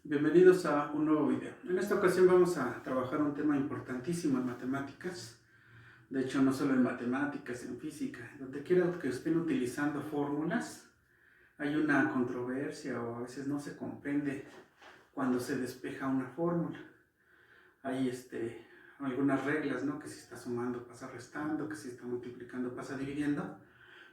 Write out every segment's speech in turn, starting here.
Bienvenidos a un nuevo video. En esta ocasión vamos a trabajar un tema importantísimo en matemáticas. De hecho, no solo en matemáticas, en física. Donde quiera que estén utilizando fórmulas, hay una controversia o a veces no se comprende cuando se despeja una fórmula. Hay algunas reglas, ¿no? Que si está sumando pasa restando, que si está multiplicando pasa dividiendo.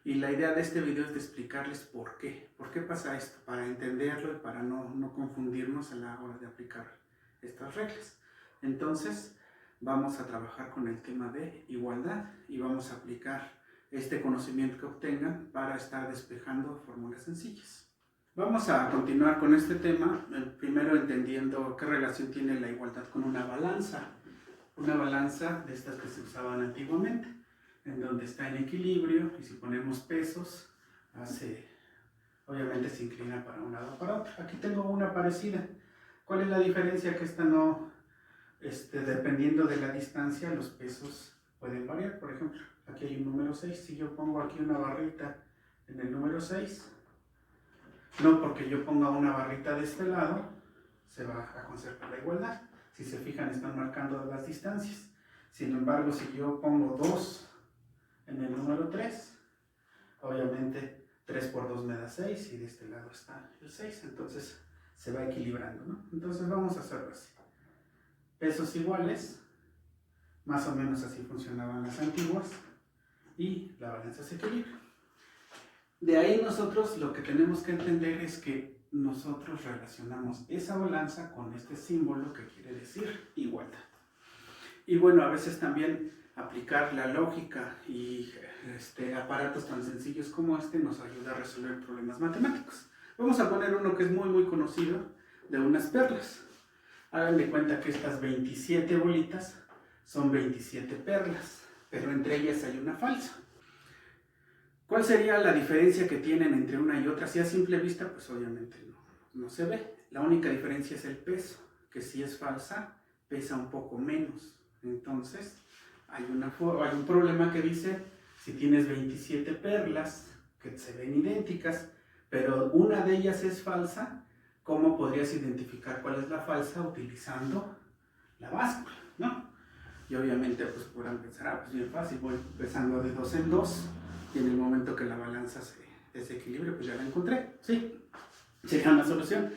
Y la idea de este video es de explicarles por qué. ¿Por qué pasa esto? Para entenderlo y para no confundirnos a la hora de aplicar estas reglas. Entonces, vamos a trabajar con el tema de igualdad y vamos a aplicar este conocimiento que obtengan para estar despejando fórmulas sencillas. Vamos a continuar con este tema, primero entendiendo qué relación tiene la igualdad con una balanza. Una balanza de estas que se usaban antiguamente, en donde está en equilibrio, y si ponemos pesos, obviamente se inclina para un lado o para otro. Aquí tengo una parecida. ¿Cuál es la diferencia? Que esta no, dependiendo de la distancia, los pesos pueden variar. Por ejemplo, aquí hay un número 6. Si yo pongo aquí una barrita en el número 6, no porque yo ponga una barrita de este lado, se va a conservar la igualdad. Si se fijan, están marcando las distancias. Sin embargo, si yo pongo 2 en el número 3, obviamente 3 por 2 me da 6 y de este lado está el 6, entonces se va equilibrando, ¿no? Entonces vamos a hacerlo así. Pesos iguales, más o menos así funcionaban las antiguas, y la balanza se equilibra. De ahí nosotros lo que tenemos que entender es que nosotros relacionamos esa balanza con este símbolo que quiere decir igualdad. Y bueno, a veces también aplicar la lógica y aparatos tan sencillos como este nos ayuda a resolver problemas matemáticos. Vamos a poner uno que es muy conocido, de unas perlas. Hagan de cuenta que estas 27 bolitas son 27 perlas, pero entre ellas hay una falsa. ¿Cuál sería la diferencia que tienen entre una y otra? Si a simple vista, pues obviamente no se ve. La única diferencia es el peso, que si es falsa, pesa un poco menos. Entonces, hay un problema que dice, si tienes 27 perlas que se ven idénticas, pero una de ellas es falsa, ¿cómo podrías identificar cuál es la falsa? Utilizando la báscula, ¿no? Y obviamente, pues podrán pensar, pues bien fácil, voy pesando de 2 en 2, y en el momento que la balanza se desequilibre, pues ya la encontré, ¿sí? Sería una solución.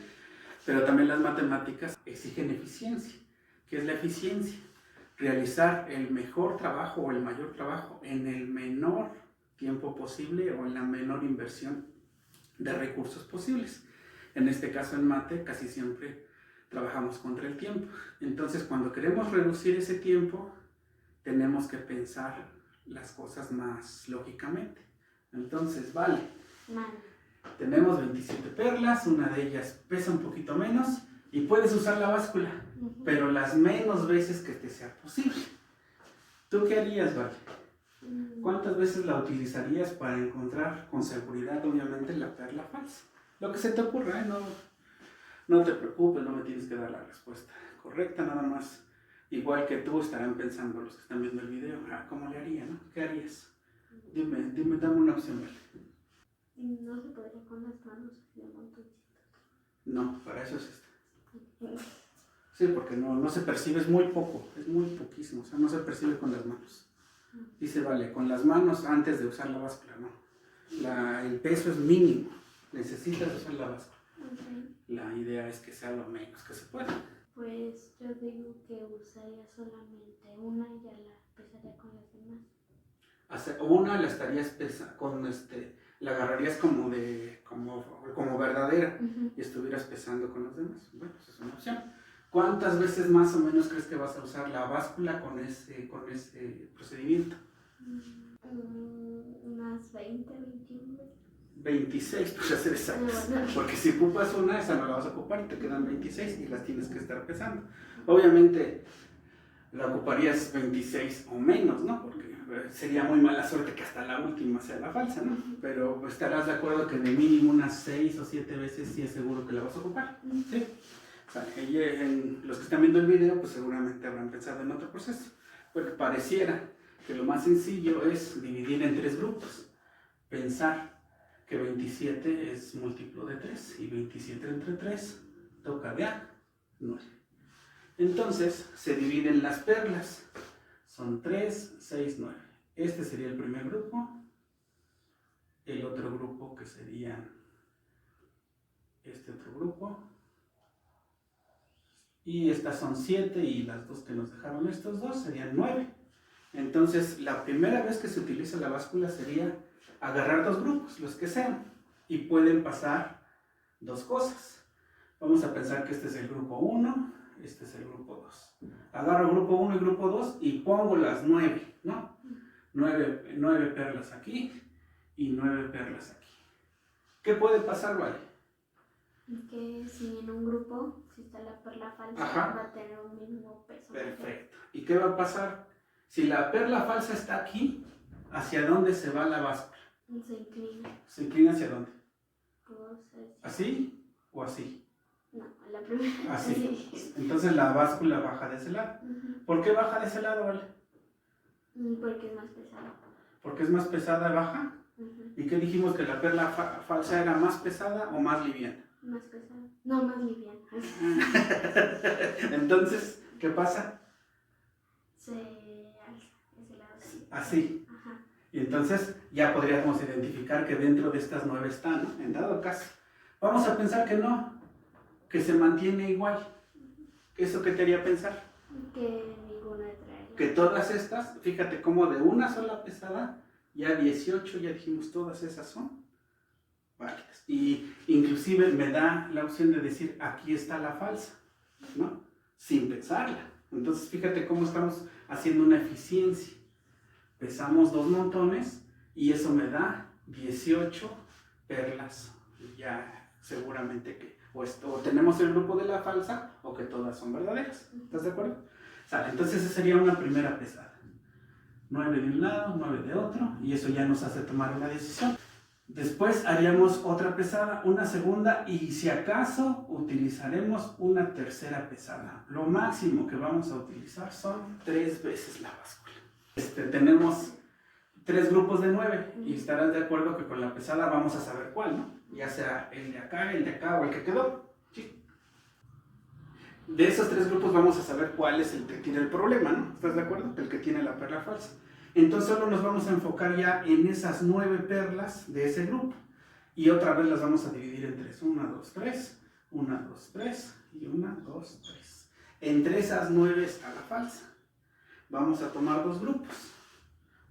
Pero también las matemáticas exigen eficiencia. ¿Qué es la eficiencia? Realizar el mejor trabajo o el mayor trabajo en el menor tiempo posible o en la menor inversión de recursos posibles. En este caso en mate casi siempre trabajamos contra el tiempo. Entonces cuando queremos reducir ese tiempo tenemos que pensar las cosas más lógicamente. Entonces, vale, tenemos 27 perlas, una de ellas pesa un poquito menos y puedes usar la báscula, pero las menos veces que te sea posible. ¿Tú qué harías, Vale? ¿Cuántas veces la utilizarías para encontrar con seguridad, obviamente, la perla falsa? Lo que se te ocurra, ¿eh? No te preocupes, no me tienes que dar la respuesta correcta, nada más. Igual que tú estarán pensando los que están viendo el video, ¿cómo le haría, no? ¿Qué harías? Dime, dame una opción, Vale. No se podría con las manos de montoncitos. No, para eso es esta. Sí, porque no se percibe, es muy poco, es muy poquísimo, o sea, no se percibe con las manos. Dice, vale, con las manos antes de usar la báscula, no. El peso es mínimo, necesitas usar la báscula. Okay. La idea es que sea lo menos que se pueda. Pues yo digo que usaría solamente una y ya la pesaría con las demás. Una la estarías pesando la agarrarías como verdadera y estuvieras pesando con los demás. Bueno, pues es una opción. ¿Cuántas veces más o menos crees que vas a usar la báscula con ese procedimiento? Unas 20, 21 veces. 26, pues ser exactos. Porque si ocupas una, esa no la vas a ocupar y te quedan 26 y las tienes que estar pesando. Obviamente la ocuparías 26 o menos, ¿no? Porque sería muy mala suerte que hasta la última sea la falsa, ¿no? Pero estarás de acuerdo que de mínimo unas 6 o 7 veces sí es seguro que la vas a ocupar, ¿sí? O sea, los que están viendo el video, pues seguramente habrán pensado en otro proceso. Porque pareciera que lo más sencillo es dividir en 3 grupos. Pensar que 27 es múltiplo de 3 y 27 entre 3 toca de a 9. Entonces se dividen las perlas. Son 3, 6, 9. Este sería el primer grupo. El otro grupo que sería este otro grupo. Y estas son 7 y las dos que nos dejaron estos dos serían 9. Entonces la primera vez que se utiliza la báscula sería agarrar dos grupos, los que sean. Y pueden pasar dos cosas. Vamos a pensar que este es el grupo 1, este es el grupo 2. Agarro grupo 1 y grupo 2 y pongo las 9, ¿no? 9 perlas aquí y 9 perlas aquí. ¿Qué puede pasar, Vale? Que si en un grupo, si está la perla falsa, Ajá. va a tener un mismo peso. Perfecto. ¿Y qué va a pasar? Si la perla falsa está aquí, ¿hacia dónde se va la báscula? Se inclina. ¿Se inclina hacia dónde? Pues, ¿Así o así? no, a la primera. Así. Entonces la báscula baja de ese lado. ¿Por qué baja de ese lado, Vale? Porque es más pesado. Porque es más pesada y baja. ¿Y qué dijimos? ¿Que la perla falsa era más pesada o más liviana? Más pesado. No, más liviano. Entonces, ¿qué pasa? Se alza ese lado. Así. Ajá. Y entonces ya podríamos identificar que dentro de estas 9 están, ¿no? En dado caso. Vamos a pensar que no, que se mantiene igual. ¿Eso qué te haría pensar? Que ninguna trae. Que todas estas, fíjate cómo de una sola pesada, ya 18, ya dijimos, todas esas son válidas. Y inclusive me da la opción de decir, aquí está la falsa, ¿no? Sin pesarla. Entonces fíjate cómo estamos haciendo una eficiencia. Pesamos 2 montones y eso me da 18 perlas. Ya seguramente que o tenemos el grupo de la falsa o que todas son verdaderas. ¿Estás de acuerdo? Sale, entonces esa sería una primera pesada. 9 de un lado, 9 de otro, y eso ya nos hace tomar una decisión. Después haríamos otra pesada, una segunda, y si acaso utilizaremos una tercera pesada. Lo máximo que vamos a utilizar son 3 veces la báscula. Tenemos 3 grupos de 9, y estarás de acuerdo que con la pesada vamos a saber cuál, ¿no? Ya sea el de acá o el que quedó. ¿Sí? De esos 3 grupos vamos a saber cuál es el que tiene el problema, ¿no? ¿Estás de acuerdo? El que tiene la perla falsa. Entonces solo nos vamos a enfocar ya en esas 9 perlas de ese grupo. Y otra vez las vamos a dividir en 3. 1, 2, 3. 1, 2, 3. Y 1, 2, 3. Entre esas 9 está la falsa. Vamos a tomar 2 grupos.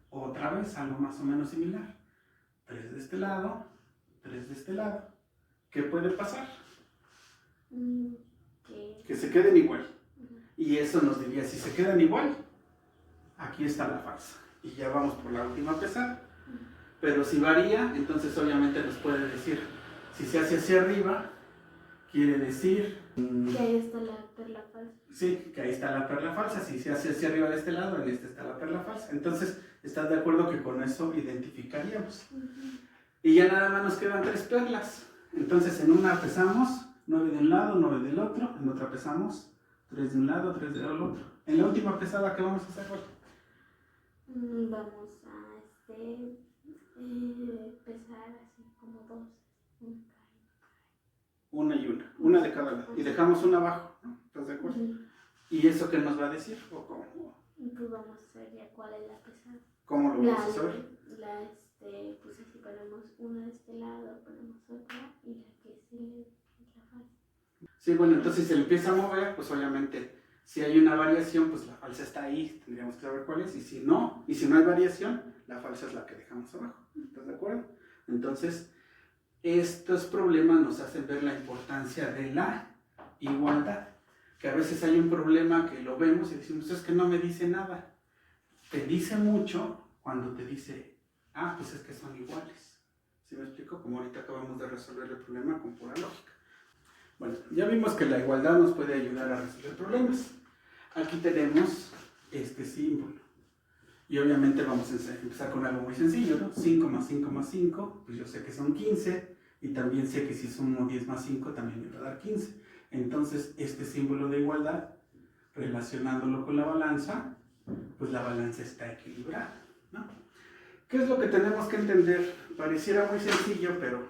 Otra vez algo más o menos similar. 3 de este lado, 3 de este lado. ¿Qué puede pasar? Que se queden igual. Y eso nos diría, si se quedan igual, aquí está la falsa. Y ya vamos por la última pesada. Pero si varía, entonces obviamente nos puede decir, si se hace hacia arriba, quiere decir... que ahí está la perla falsa. Sí, que ahí está la perla falsa. Si se hace hacia arriba de este lado, en este está la perla falsa. Entonces, ¿estás de acuerdo que con eso identificaríamos? Y ya nada más nos quedan 3 perlas. Entonces, en una pesamos 9 de un lado, 9 del otro. En otra pesamos 3 de un lado, 3 del otro. En la última pesada, ¿qué vamos a hacer, Jorge? Vamos a pesar así como 2. Una y una. Una de cada lado. Y dejamos una abajo, ¿no? ¿Estás de acuerdo? ¿Y eso qué nos va a decir? ¿O cómo? Pues vamos a ver ya cuál es la pesada. ¿Cómo lo vamos a saber? Pues así ponemos una de este lado, ponemos otra y la que sigue es la falsa. Sí, bueno, entonces si se empieza a mover, pues obviamente si hay una variación, pues la falsa está ahí, tendríamos que saber cuál es, y si no hay variación, la falsa es la que dejamos abajo. ¿Estás de acuerdo? Entonces, estos problemas nos hacen ver la importancia de la igualdad, que a veces hay un problema que lo vemos y decimos, es que no me dice nada. Te dice mucho cuando te dice, pues es que son iguales. ¿Sí me explico? Como ahorita acabamos de resolver el problema con pura lógica. Bueno, ya vimos que la igualdad nos puede ayudar a resolver problemas. Aquí tenemos este símbolo. Y obviamente vamos a empezar con algo muy sencillo, ¿no? 5 más 5 más 5, pues yo sé que son 15. Y también sé que si sumo 10 más 5 también me va a dar 15. Entonces, este símbolo de igualdad, relacionándolo con la balanza, pues la balanza está equilibrada, ¿no? ¿Qué es lo que tenemos que entender? Pareciera muy sencillo, pero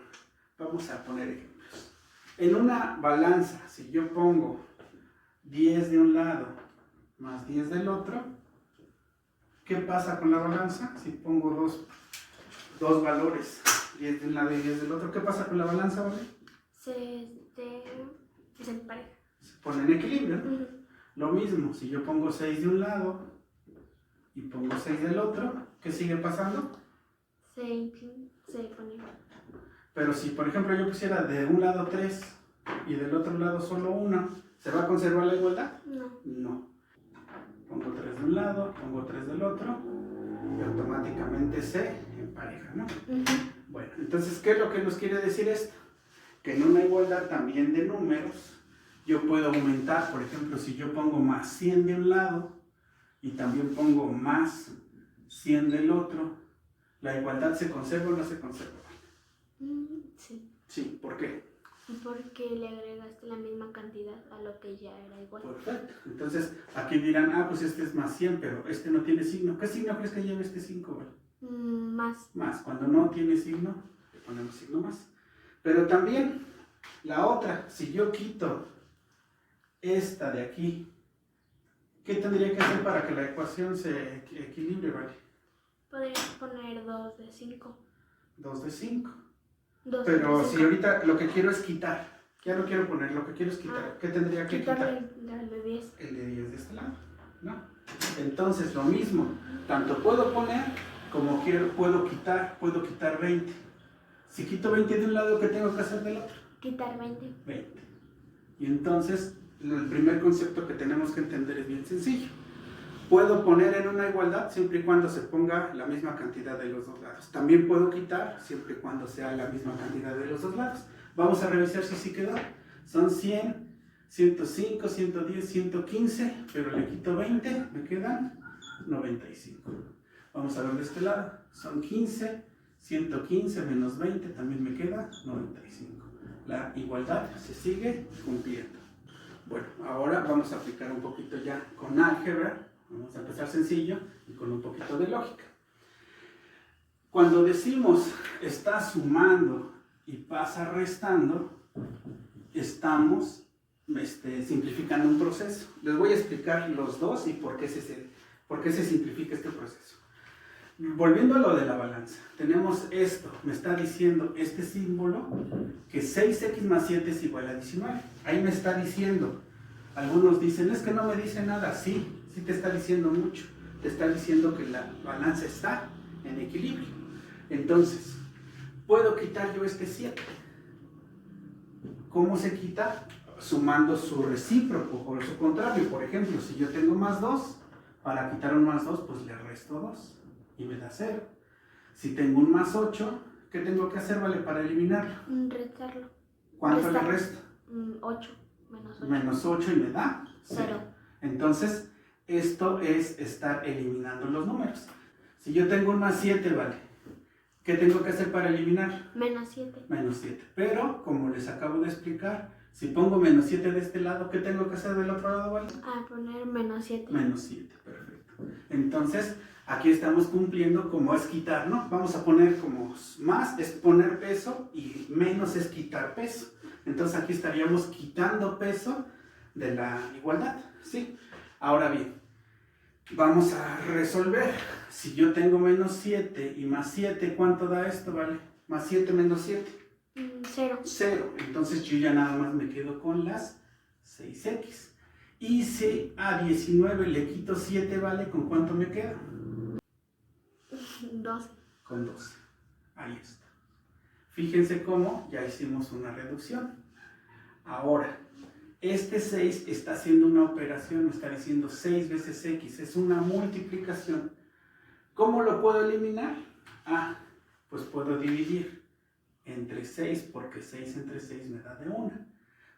vamos a poner ejemplos. En una balanza, si yo pongo 10 de un lado más 10 del otro, ¿qué pasa con la balanza? Si pongo dos valores, 10 de un lado y 10 del otro, ¿qué pasa con la balanza, ¿vale? Se empareja. Se pone en equilibrio, ¿no? Ujú. Lo mismo, si yo pongo 6 de un lado y pongo 6 del otro, ¿qué sigue pasando? Se pone igual. Pero si, por ejemplo, yo pusiera de un lado 3 y del otro lado solo 1, ¿se va a conservar la igualdad? No. No. Pongo 3 de un lado, pongo 3 del otro y automáticamente se empareja, ¿no? Ujú. Bueno, entonces, ¿qué es lo que nos quiere decir esto? Que en una igualdad también de números, yo puedo aumentar, por ejemplo, si yo pongo más 100 de un lado y también pongo más 100 del otro, ¿la igualdad se conserva o no se conserva? Sí. Sí, ¿por qué? Porque le agregaste la misma cantidad a lo que ya era igual. Perfecto. Entonces, aquí dirán, pues este es más 100, pero este no tiene signo. ¿Qué signo crees que lleve este 5, ¿vale? Más. Más. Cuando no tiene signo, le ponemos signo más. Pero también, la otra, si yo quito esta de aquí, ¿qué tendría que hacer para que la ecuación se equilibre, ¿vale? Podrías poner 2 de 5. 2 de 5. 2 Pero de si 5. ahorita lo que quiero es quitar, ya no quiero poner, lo que quiero es quitar, ¿qué tendría que quitar? El de 10. El de 10 de este lado, ¿no? Entonces lo mismo, tanto puedo poner como puedo quitar 20. Si quito 20 de un lado, ¿qué tengo que hacer del otro? Quitar 20. 20. Y entonces el primer concepto que tenemos que entender es bien sencillo. Puedo poner en una igualdad siempre y cuando se ponga la misma cantidad de los dos lados. También puedo quitar siempre y cuando sea la misma cantidad de los dos lados. Vamos a revisar si sí quedó. Son 100, 105, 110, 115, pero le quito 20, me quedan 95. Vamos a ver de este lado. Son 15, 115 menos 20, también me queda 95. La igualdad se sigue cumpliendo. Bueno, ahora vamos a aplicar un poquito ya con álgebra. Vamos a empezar sencillo y con un poquito de lógica. Cuando decimos está sumando y pasa restando, estamos simplificando un proceso. Les voy a explicar los dos y por qué se simplifica este proceso. Volviendo a lo de la balanza, tenemos esto, me está diciendo este símbolo que 6x más 7 es igual a 19. Ahí me está diciendo, algunos dicen, es que no me dice nada. Sí te está diciendo mucho, te está diciendo que la balanza está en equilibrio. Entonces, puedo quitar yo este 7. ¿Cómo se quita? Sumando su recíproco o su contrario. Por ejemplo, si yo tengo más 2, para quitar un más 2, pues le resto 2 y me da 0. Si tengo un más 8, ¿qué tengo que hacer, vale, para eliminarlo? Restarlo. ¿Cuánto le resto? 8 menos 8. Menos 8 y me da 0. Entonces, esto es estar eliminando los números. Si yo tengo un más 7, vale, ¿qué tengo que hacer para eliminar? Menos 7. Menos 7. Pero, como les acabo de explicar, si pongo menos 7 de este lado, ¿qué tengo que hacer del otro lado, vale? Poner menos 7. Menos 7, perfecto. Entonces, aquí estamos cumpliendo como es quitar, ¿no? Vamos a poner como más es poner peso y menos es quitar peso. Entonces, aquí estaríamos quitando peso de la igualdad, ¿sí? Ahora bien, vamos a resolver. Si yo tengo menos 7 y más 7, ¿cuánto da esto, vale? Más 7 menos 7. 0. 0. Entonces yo ya nada más me quedo con las 6x. Y si a 19 le quito 7, ¿vale? ¿Con cuánto me queda? 12. Con 12. Ahí está. Fíjense cómo ya hicimos una reducción. Ahora, este 6 está haciendo una operación, me está diciendo 6 veces x, es una multiplicación. ¿Cómo lo puedo eliminar? Pues puedo dividir entre 6, porque 6 entre 6 me da de 1.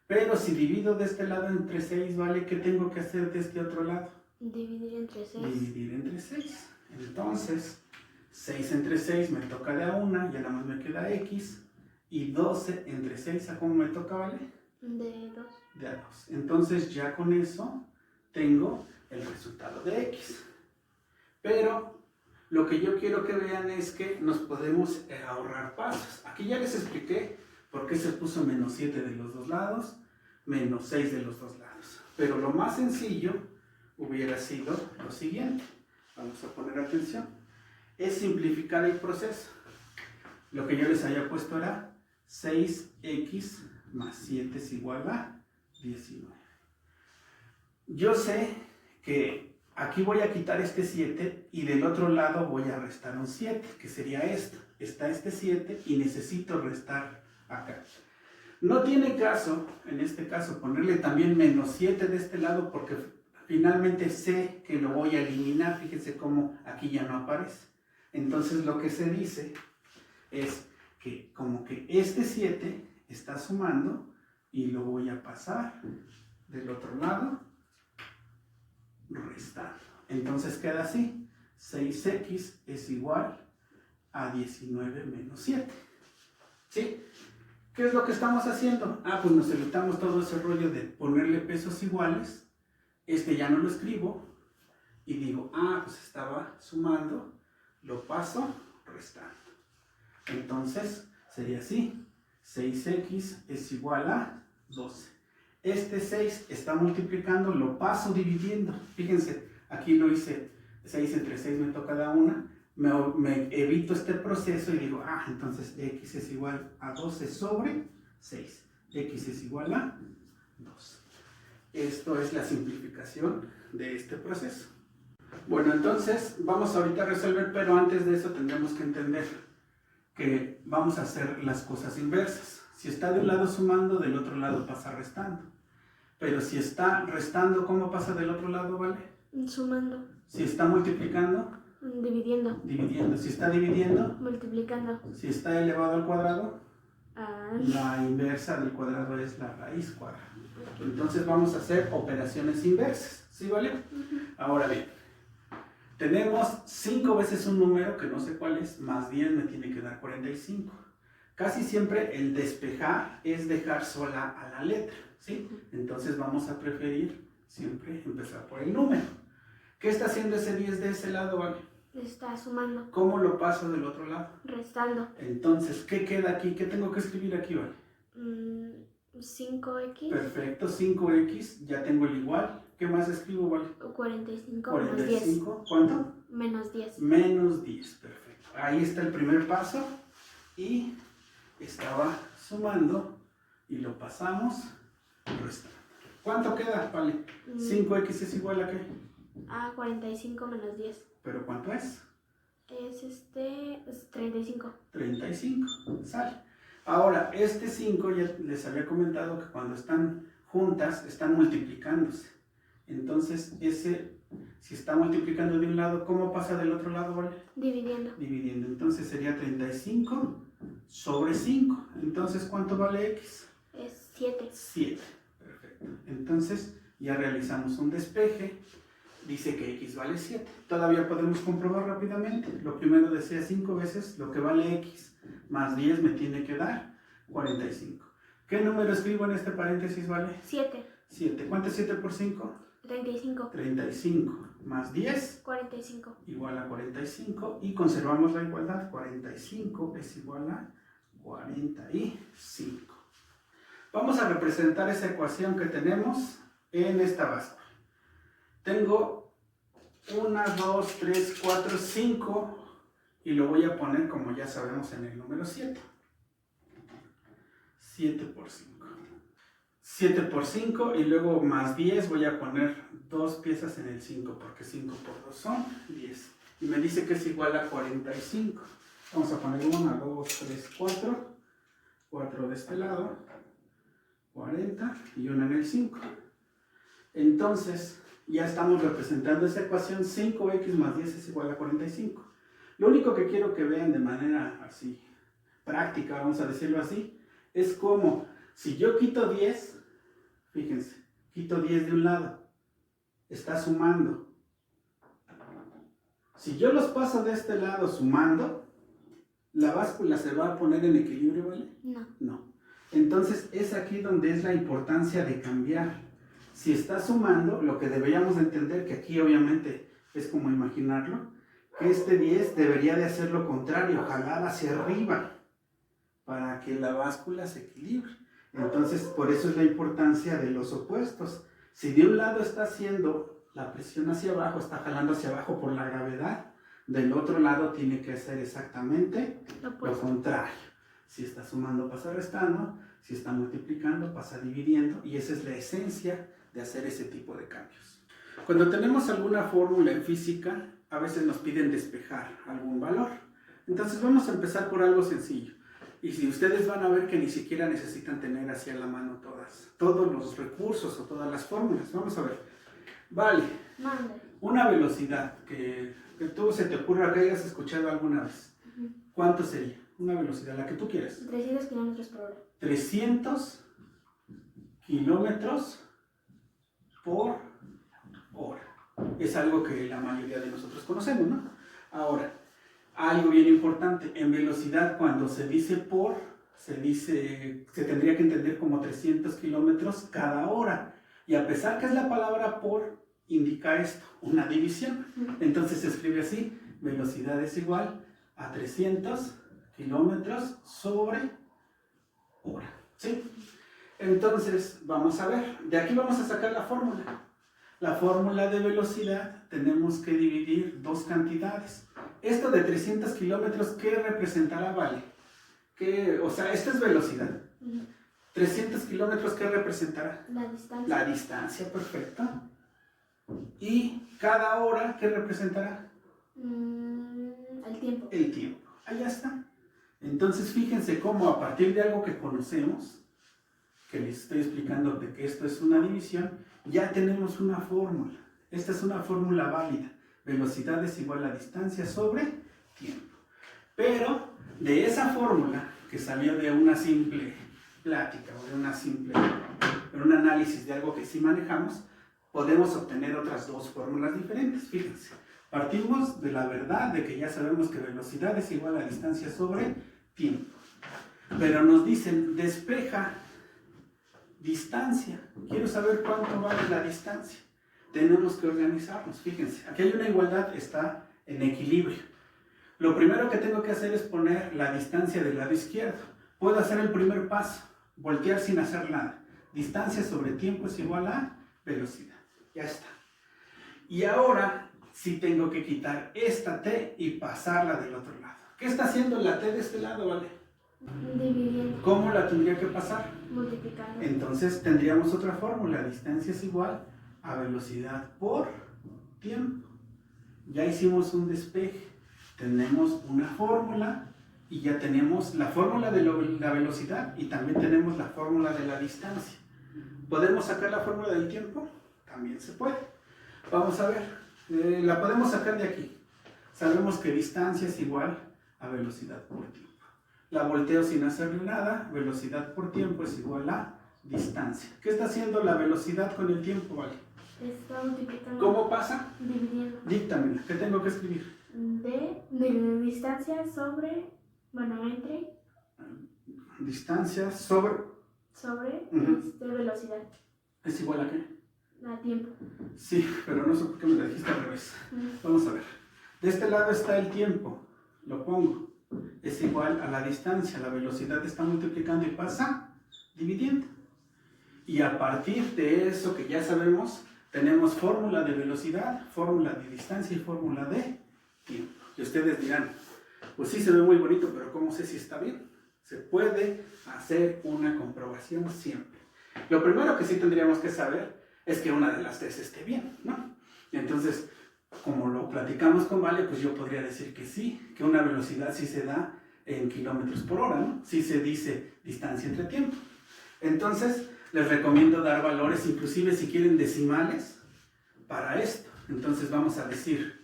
Pero si divido de este lado entre 6, ¿vale? ¿Qué tengo que hacer de este otro lado? Dividir entre 6. Dividir entre 6. Entonces, 6 entre 6 me toca de a 1, ya nada más me queda x. Y 12 entre 6, ¿a cómo me toca, vale? De 2. De a 2. Entonces ya con eso tengo el resultado de x. Pero lo que yo quiero que vean es que nos podemos ahorrar pasos. Aquí ya les expliqué ¿Por qué se puso menos 7 de los dos lados? Menos 6 de los dos lados. Pero lo más sencillo hubiera sido lo siguiente. Vamos a poner atención. Es simplificar el proceso. Lo que yo les había puesto era 6x más 7 es igual a 19. Yo sé que aquí voy a quitar este 7 y del otro lado voy a restar un 7, que sería esto. Está este 7 y necesito restar acá. No tiene caso, en este caso, ponerle también menos 7 de este lado porque finalmente sé que lo voy a eliminar. Fíjense cómo aquí ya no aparece. Entonces lo que se dice es que como que este 7 está sumando y lo voy a pasar del otro lado restando. Entonces queda así. 6x es igual a 19 menos 7. ¿Sí? ¿Qué es lo que estamos haciendo? Pues nos evitamos todo ese rollo de ponerle pesos iguales. Este ya no lo escribo y digo, pues estaba sumando, lo paso restando. Entonces sería así, 6x es igual a 12. Este 6 está multiplicando, lo paso dividiendo. Fíjense, aquí lo hice 6 entre 6 me toca cada una. Me evito este proceso y digo, entonces x es igual a 12 sobre 6. X es igual a 12. Esto es la simplificación de este proceso. Bueno, entonces vamos ahorita a resolver, pero antes de eso tendremos que entender que vamos a hacer las cosas inversas. Si está de un lado sumando, del otro lado pasa restando. Pero si está restando, ¿cómo pasa del otro lado, vale? Sumando. Si está multiplicando, dividiendo. Dividiendo. Si está dividiendo, multiplicando. Si está elevado al cuadrado, Ay. la inversa del cuadrado es la raíz cuadrada. Entonces vamos a hacer operaciones inversas. ¿Sí, vale? Ahora bien, tenemos 5 veces un número que no sé cuál es, más 10 me tiene que dar 45. Casi siempre el despejar es dejar sola a la letra, ¿sí? Entonces vamos a preferir siempre empezar por el número. ¿Qué está haciendo ese 10 de ese lado, vale? Está sumando. ¿Cómo lo paso del otro lado? Restando. Entonces, ¿qué queda aquí? ¿Qué tengo que escribir aquí, vale? 5x. Perfecto, 5x, ya tengo el igual. ¿Qué más escribo, vale? 45 menos 10. 45, ¿cuánto? Menos 10. Menos 10, perfecto. Ahí está el primer paso y estaba sumando y lo pasamos restando. ¿Cuánto queda, vale? 5x es igual a ¿qué? 45 menos 10. ¿Pero cuánto es? Es 35. 35, sale. Ahora, este 5 ya les había comentado que cuando están juntas están multiplicándose. Entonces, si está multiplicando de un lado, ¿cómo pasa del otro lado, vale? Dividiendo. Dividiendo. Entonces sería 35 sobre 5. Entonces, ¿cuánto vale x? Es 7. 7. Perfecto. Entonces, ya realizamos un despeje. Dice que x vale 7. Todavía podemos comprobar rápidamente. Lo primero decía 5 veces lo que vale x más 10 me tiene que dar 45. ¿Qué número escribo en este paréntesis, vale? 7. 7. ¿Cuánto es 7 por 5? 35. 35 más 10 45. igual a 45 y conservamos la igualdad. 45 es igual a 45. Vamos a representar esa ecuación que tenemos en esta báscula. Tengo 1, 2, 3, 4, 5 y lo voy a poner como ya sabemos en el número 7. 7 por 5. 7 por 5 y luego más 10 voy a poner 2 piezas en el 5 porque 5 por 2 son 10. Y me dice que es igual a 45. Vamos a poner 1, 2, 3, 4. 4 de este lado. 40 y 1 en el 5. Entonces, ya estamos representando esa ecuación. 5x más 10 es igual a 45. Lo único que quiero que vean de manera así práctica, vamos a decirlo así, es como si yo quito 10, fíjense, quito 10 de un lado, está sumando. Si yo los paso de este lado sumando, la báscula se va a poner en equilibrio, ¿vale? No. No. Entonces es aquí donde es la importancia de cambiar. Si está sumando, lo que deberíamos entender, que aquí obviamente es como imaginarlo, que este 10 debería de hacer lo contrario, jalar hacia arriba, para que la báscula se equilibre. Entonces, por eso es la importancia de los opuestos. Si de un lado está haciendo la presión hacia abajo, está jalando hacia abajo por la gravedad, del otro lado tiene que hacer exactamente lo contrario. Si está sumando, pasa restando. Si está multiplicando, pasa dividiendo. Y esa es la esencia de hacer ese tipo de cambios. Cuando tenemos alguna fórmula en física, a veces nos piden despejar algún valor. Entonces vamos a empezar por algo sencillo. Y si ustedes van a ver que ni siquiera necesitan tener hacia la mano todos los recursos o todas las fórmulas. Vamos a ver. Vale. Mande. Una velocidad que tú se te ocurra que hayas escuchado alguna vez. ¿Cuánto sería? Una velocidad, la que tú quieras. 300 kilómetros por hora. 300 kilómetros por hora. Es algo que la mayoría de nosotros conocemos, ¿no? Ahora, algo bien importante, en velocidad cuando se dice por, se tendría que entender como 300 kilómetros cada hora. Y a pesar que es la palabra por, indica esto, una división. Entonces se escribe así, velocidad es igual a 300 kilómetros sobre hora. ¿Sí? Entonces, vamos a ver, de aquí vamos a sacar la fórmula. La fórmula de velocidad tenemos que dividir dos cantidades. Esto de 300 kilómetros, ¿qué representará, Vale? O sea, esta es velocidad. 300 kilómetros, ¿qué representará? La distancia. La distancia, perfecto. ¿Y cada hora, qué representará? El tiempo. El tiempo. Allá está. Entonces, fíjense cómo a partir de algo que conocemos, que les estoy explicando de que esto es una división, ya tenemos una fórmula. Esta es una fórmula válida. Velocidad es igual a distancia sobre tiempo. Pero de esa fórmula que salió de una simple plática o de un análisis de algo que sí manejamos, podemos obtener otras dos fórmulas diferentes. Fíjense, partimos de la verdad de que ya sabemos que velocidad es igual a distancia sobre tiempo. Pero nos dicen, despeja distancia. Quiero saber cuánto vale la distancia. Tenemos que organizarnos. Fíjense, aquí hay una igualdad, está en equilibrio. Lo primero que tengo que hacer es poner la distancia del lado izquierdo. Puedo hacer el primer paso, voltear sin hacer nada. Distancia sobre tiempo es igual a velocidad. Ya está. Y ahora sí tengo que quitar esta t y pasarla del otro lado. ¿Qué está haciendo la t de este lado, Vale? Dividiendo. ¿Cómo la tendría que pasar? Multiplicando. Entonces tendríamos otra fórmula. Distancia es igual a velocidad por tiempo. Ya hicimos un despeje. Tenemos una fórmula y ya tenemos la fórmula de la velocidad y también tenemos la fórmula de la distancia. ¿Podemos sacar la fórmula del tiempo? También se puede. Vamos a ver. La podemos sacar de aquí. Sabemos que distancia es igual a velocidad por tiempo. La volteo sin hacerle nada. Velocidad por tiempo es igual a distancia. ¿Qué está haciendo la velocidad con el tiempo, Vale? Está multiplicando. ¿Cómo pasa? Dividiendo. Díctamela. ¿Qué tengo que escribir? De distancia sobre, bueno, entre. Distancia sobre velocidad. ¿Es igual a qué? A tiempo. Sí, pero no sé por qué me lo dijiste al revés. Vamos a ver. De este lado está el tiempo. Lo pongo. Es igual a la distancia. La velocidad está multiplicando y pasa dividiendo. Y a partir de eso que ya sabemos, tenemos fórmula de velocidad, fórmula de distancia y fórmula de tiempo. Y ustedes dirán, pues sí se ve muy bonito, pero ¿cómo sé si está bien? Se puede hacer una comprobación siempre. Lo primero que sí tendríamos que saber es que una de las tres esté bien, ¿no? Entonces, como lo platicamos con Vale, pues yo podría decir que sí, que una velocidad sí se da en kilómetros por hora, ¿no? Sí se dice distancia entre tiempo. Entonces, les recomiendo dar valores, inclusive si quieren decimales, para esto. Entonces vamos a decir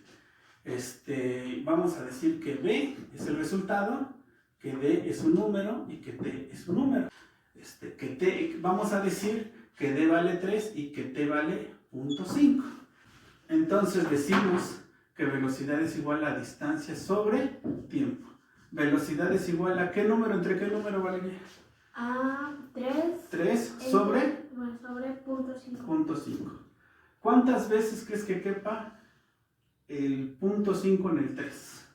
que B es el resultado, que D es un número y que T es un número. Vamos a decir que D vale 3 y que T vale 0.5. Entonces decimos que velocidad es igual a distancia sobre tiempo. Velocidad es igual a ¿qué número? ¿Entre qué número, Valeria? A 3. 3 sobre... Bueno, sobre 0.5. 0.5. ¿Cuántas veces crees que quepa el 0.5 en el 3?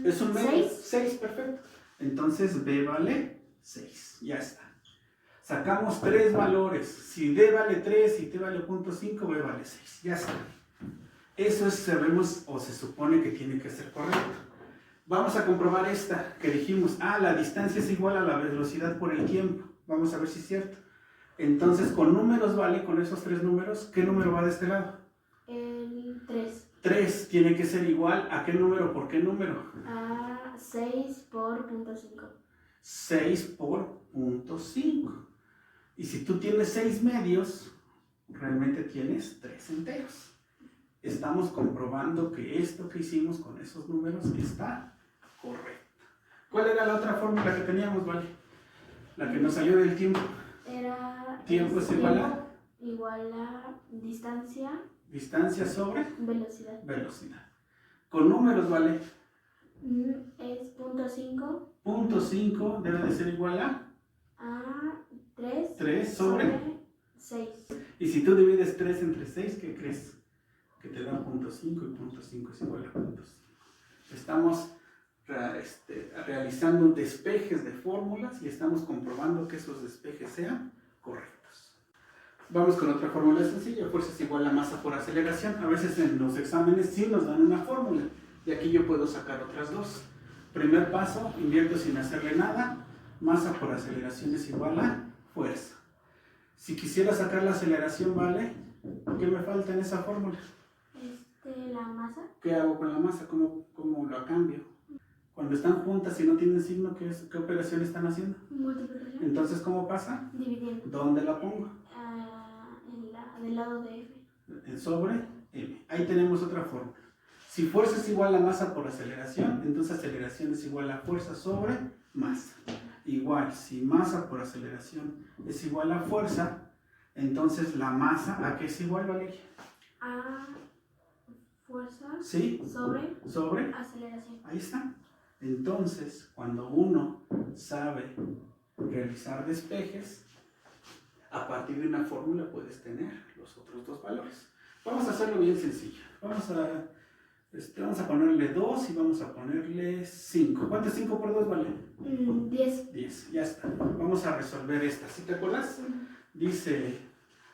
¿Es un medio? 6, perfecto. Entonces B vale 6. Ya está. Sacamos 3 valores. Si D vale 3 y T vale 0.5, B vale 6. Ya está. Eso es, sabemos o se supone que tiene que ser correcto. Vamos a comprobar esta que dijimos. La distancia es igual a la velocidad por el tiempo. Vamos a ver si es cierto. Entonces, con números vale, con esos 3 números, ¿qué número va de este lado? El 3. 3 tiene que ser igual a ¿qué número por qué número? A 6 por 0.5. 6 por 0.5. Y si tú tienes 6 medios, realmente tienes 3 enteros. Estamos comprobando que esto que hicimos con esos números está correcto. ¿Cuál era la otra fórmula que teníamos, vale? La que nos salió del tiempo. Era Tiempo es igual a distancia. Distancia sobre Velocidad. velocidad. Con números, vale. Es 0.5. 0.5 debe de ser igual a 3. 3 sobre 6. Y si tú divides 3 entre 6, ¿qué crees? Que te da 0.5 y 0.5 es igual a 0.5. Estamos realizando despejes de fórmulas y estamos comprobando que esos despejes sean correctos. Vamos con otra fórmula sencilla. Fuerza es igual a masa por aceleración. A veces en los exámenes sí nos dan una fórmula y aquí yo puedo sacar otras dos. Primer paso, invierto sin hacerle nada. Masa por aceleración es igual a fuerza. Si quisiera sacar la aceleración, ¿vale? ¿Qué me falta en esa fórmula? La masa. ¿Qué hago con la masa? ¿Cómo la cambio? Cuando están juntas y no tienen signo, ¿qué operación están haciendo? Multiplicación. Entonces, ¿cómo pasa? Dividiendo. ¿Dónde la pongo? Del lado de F. En sobre M. Ahí tenemos otra fórmula. Si fuerza es igual a masa por aceleración, entonces aceleración es igual a fuerza sobre masa. Igual, si masa por aceleración es igual a fuerza, entonces la masa, ¿a qué es igual, Valeria? A fuerza ¿Sí? sobre aceleración. Ahí está. Entonces, cuando uno sabe realizar despejes, a partir de una fórmula puedes tener los otros dos valores. Vamos a hacerlo bien sencillo. Vamos a ponerle 2 y vamos a ponerle 5. ¿Cuánto es 5 por 2 vale? 10. 10, ya está. Vamos a resolver esta. ¿Sí te acuerdas? Dice,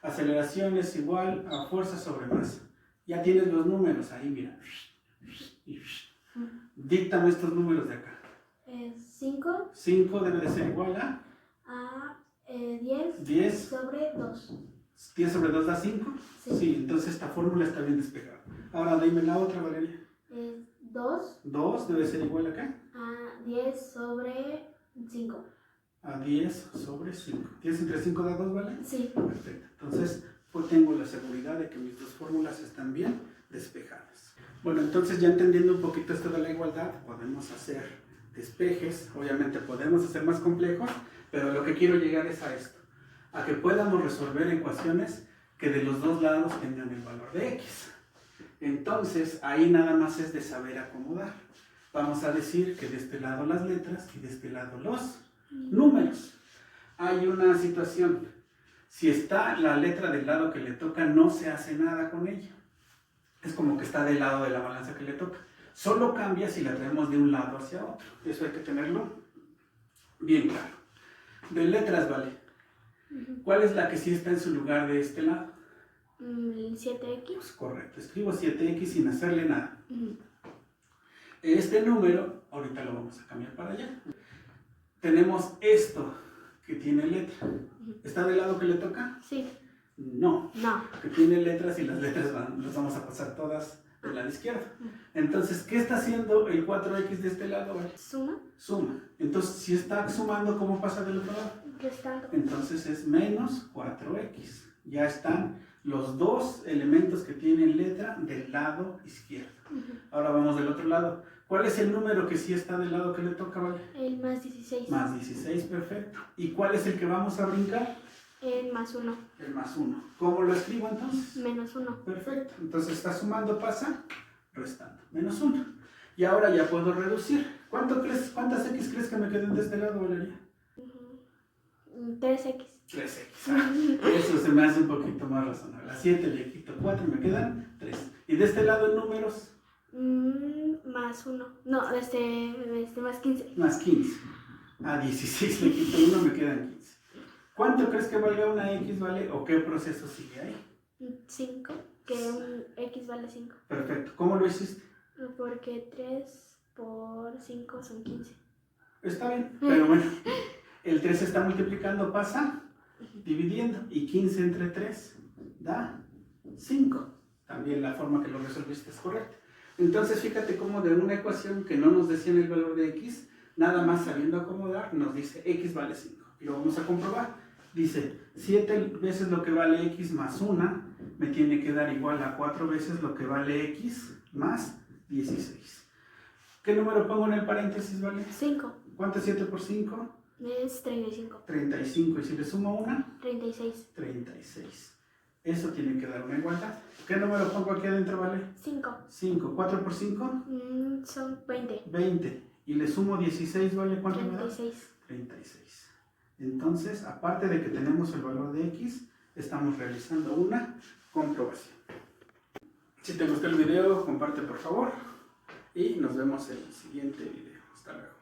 aceleración es igual a fuerza sobre masa. Ya tienes los números ahí, mira. Díctame estos números de acá. 5. 5 debe de ser igual a 10 sobre 2. 10 sobre 2 da 5. Sí, entonces esta fórmula está bien despejada. Ahora dime la otra, Valeria. 2. 2 debe ser igual a ¿qué? A 10 sobre 5. A 10 sobre 5. 10 entre 5 da 2, ¿vale? Sí. Perfecto. Entonces, pues tengo la seguridad de que mis dos fórmulas están bien despejadas. Bueno, entonces ya entendiendo un poquito esto de la igualdad, podemos hacer despejes. Obviamente podemos hacer más complejos, pero lo que quiero llegar es a esto. A que podamos resolver ecuaciones que de los dos lados tengan el valor de x. Entonces, ahí nada más es de saber acomodar. Vamos a decir que de este lado las letras y de este lado los números. Hay una situación. Si está la letra del lado que le toca, no se hace nada con ella. Es como que está del lado de la balanza que le toca. Solo cambia si la traemos de un lado hacia otro. Eso hay que tenerlo bien claro. De letras, vale. ¿Cuál es la que sí está en su lugar de este lado? 7x. Pues correcto. Escribo 7x sin hacerle nada. Este número, ahorita lo vamos a cambiar para allá. Tenemos esto que tiene letra. ¿Está del lado que le toca? Sí. No. No. Que tiene letras y las letras las vamos a pasar todas del lado izquierdo. Entonces, ¿qué está haciendo el 4x de este lado? ¿Vale? Suma. Suma. Entonces, si está sumando, ¿cómo pasa del otro lado? Restando. Entonces es menos 4x. Ya están los dos elementos que tienen letra del lado izquierdo. Ahora vamos del otro lado. ¿Cuál es el número que sí está del lado que le toca, vale? El más 16. Más 16, perfecto. ¿Y cuál es el que vamos a brincar? El más 1. El más 1. ¿Cómo lo escribo entonces? Menos 1. Perfecto. Entonces está sumando, pasa restando. Menos 1. Y ahora ya puedo reducir. ¿Cuántas x crees que me queden de este lado, Valeria? 3x. 3x. Eso se me hace un poquito más razonable. A 7 le quito 4 y me quedan 3. ¿Y de este lado en números? Más 1. No, más 15. Más 15. A 16 le quito 1, me quedan 15. ¿Cuánto crees que valga una X, vale? ¿O qué proceso sigue ahí? 5, que un X vale 5. Perfecto. ¿Cómo lo hiciste? Porque 3 por 5 son 15. Está bien, pero bueno, el 3 está multiplicando, pasa dividiendo, y 15 entre 3 da 5. También la forma que lo resolviste es correcta. Entonces fíjate cómo de una ecuación que no nos decían el valor de X, nada más sabiendo acomodar, nos dice X vale 5. Y lo vamos a comprobar. Dice 7 veces lo que vale X más 1 me tiene que dar igual a 4 veces lo que vale X más 16. ¿Qué número pongo en el paréntesis, vale? 5. ¿Cuánto es 7 por 5? Es 35. 35. Y si le sumo 1, 36. 36. Eso tiene que dar una igualdad. ¿Qué número pongo aquí adentro, vale? 5. 5. 4 por 5, Son 20. 20. Y le sumo 16, ¿vale? ¿Cuánto me da? 36. 36. Entonces, aparte de que tenemos el valor de X, estamos realizando una comprobación. Si te gustó el video, comparte por favor. Y nos vemos en el siguiente video. Hasta luego.